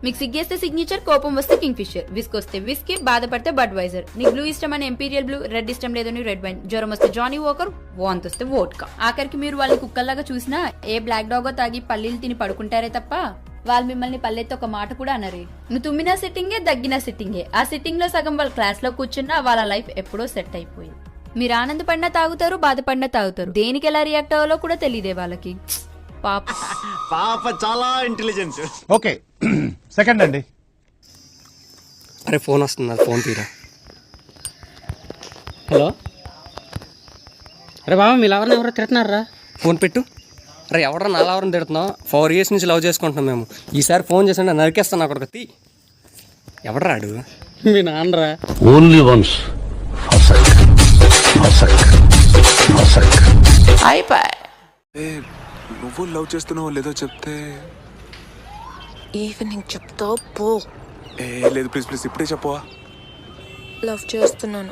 మీకు సిగ్గేస్తే సిగ్నేచర్, కోపం వస్తే కింగ్ ఫిషర్, విస్కొస్తే విస్కీ, బాధపడితే బడ్వైజర్, నీకు బ్లూ ఇష్టమని ఎంపీరియల్ బ్లూ, రెడ్ ఇష్టం లేదని రెడ్ వైన్, జ్వరం వస్తే జానీ వోకర్, వాంత్ వస్తే వోడ్కా. ఆఖరికి మీరు వాళ్ళని కుక్కల్లాగా చూసినా ఏ బ్లాక్ డాగో తాగి పల్లీలు తిని పడుకుంటారే తప్ప వాళ్ళు మిమ్మల్ని పల్లెత్తి ఒక మాట కూడా అనరే. నువ్వు తుమ్మినా సిట్టింగే, దగ్గినా సిట్టింగే. ఆ సిట్టింగ్ లో సగం వాళ్ళ క్లాస్ లో కూర్చున్నా వాళ్ళ లైఫ్ ఎప్పుడో సెట్ అయిపోయింది. మీరు ఆనందపడినా తాగుతారు, బాధపడినా తాగుతారు. దేనికి ఎలా రియాక్ట్ అవ్వాలో కూడా తెలియదే వాళ్ళకి. పాప చాలా ఇంటెలిజెన్స్. ఓకే సెకండ్ అండి. అరే ఫోన్ వస్తుంది, ఫోన్ తీరా. హలో, అరే బాబా మీ లవర్ని ఎవరో తిడుతున్నారా? ఫోన్ పెట్టు. అరే ఎవడరా నా లవర్ని తిడుతున్నావు? 4 years నుంచి లవ్ చేసుకుంటున్నాం మేము. ఈసారి ఫోన్ చేసి నరికేస్తాను అక్కడికి తీ. ఎవడరాడు? మీ నాన్నరా. ఓన్లీ వన్స్ నువ్వు లవ్ చేస్తున్నావు లేదో చెప్తే ఈవినింగ్ చెప్తావు పో. లేదు ప్లీజ్ ప్లీజ్ ఇప్పుడే చెప్పవా? లవ్ చేస్తున్నాను.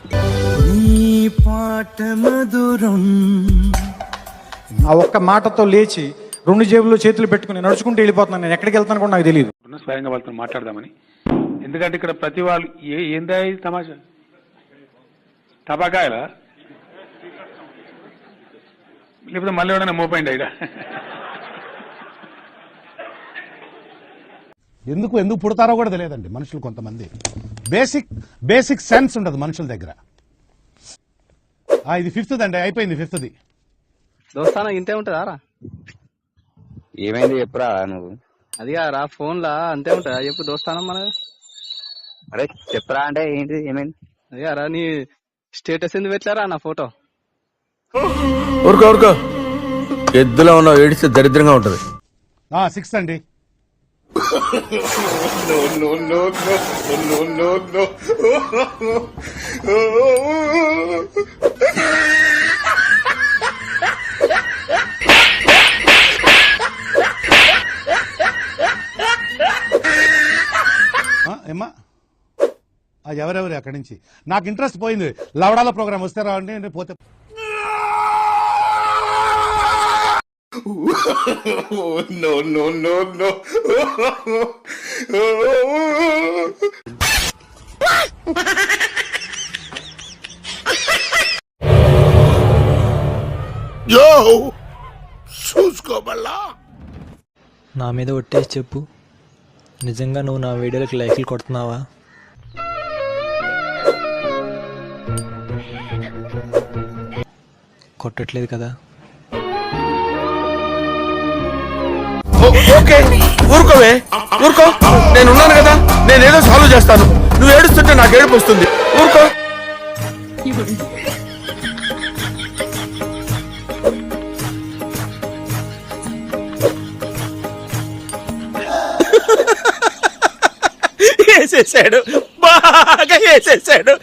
ఆ ఒక్క మాటతో లేచి 2 జేబుల్లో చేతులు పెట్టుకుని నడుచుకుంటూ వెళ్ళిపోతున్నాను. నేను ఎక్కడికి వెళ్తాను కూడా నాకు తెలియదు. స్వయంగా వాళ్ళతో మాట్లాడదామని. ఎందుకంటే ఇక్కడ ప్రతి వాళ్ళు ఏందా తమాషా టపాకాయలా లేకపోతే మళ్ళీ ఎవడైనా మోపోయింది ఇక్కడ. ఎందుకు పుడతారో కూడా తెలియదండి మనుషులు. కొంతమంది బేసిక్ సెన్స్ ఉండదు మనుషుల దగ్గర. ఇది 5th అండి, అయిపోయింది 5th. దోస్తానా ఇంతే ఉంటుందా రా? ఏమైంది చెప్పురా నువ్వు? అది రా ఫోన్ లా అంతే ఉంటుందా చెప్పు దోస్తానం మన. అరే చెప్పరా అంటే ఏంటి ఏమైంది? అది రా నీ స్టేటస్ ఎందుకు పెట్టారా నా ఫోటో? ఊరుకో ఎద్దులో ఉన్న ఏడిస్తే దరిద్రంగా ఉంటది. 6th అండి. ఏమ్మా ఎవరెవరు అక్కడి నుంచి? నాకు ఇంట్రెస్ట్ పోయింది. లవడాల ప్రోగ్రామ్ వస్తే రావండి, పోతే చూసుకోబల్లా. నా మీద ఒట్టేసి చెప్పు, నిజంగా నువ్వు నా వీడియోలకు లైక్లు కొడుతున్నావా? కొట్టట్లేదు కదా? ఓకే ఊరుకోవే, ఊరుకో. నేనున్నాను కదా, నేనేదో సాల్వ్ చేస్తాను. నువ్వు ఏడుస్తుంటే నాకు ఏడుపు వస్తుంది. ఊరుకో. వేసేసాడు, బాగా వేసేసాడు.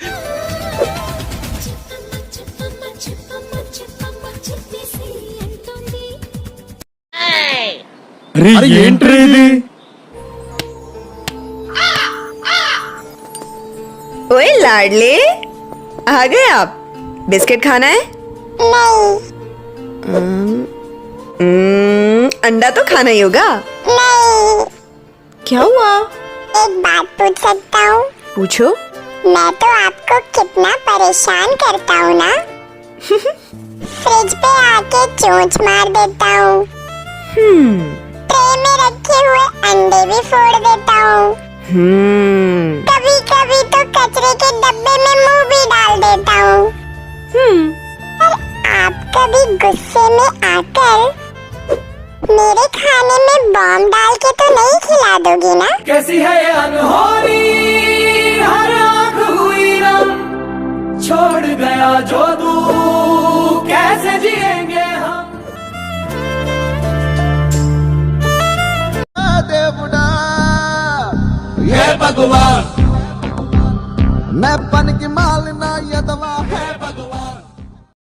ఏంట్రీ ఇది? ओए लाडले, आ गए आप? बिस्किट खाना है? अंडा तो खाना ही होगा। क्या हुआ? एक बात पूछ सकता हूँ? पूछो। मैं तो आपको कितना परेशान करता हूँ ना। फ्रिज पे आके चोंच मार देता हूँ, ट्रे में रखे हुए अंडे भी फोड़ देता हूँ, कभी कभी तो कचरे के डब्बे में मुंह भी डाल देता हूँ। पर आप कभी गुस्से में आकर मेरे खाने में बॉम्ब डाल के तो नहीं खिला दोगी ना? कैसी है ये अनहोनी, हर आँख हुई नम, छोड़ गया जो तू, कैसे जिएंगे हम? దేవుడా ये भगवान मैं पन की मालना यदवा है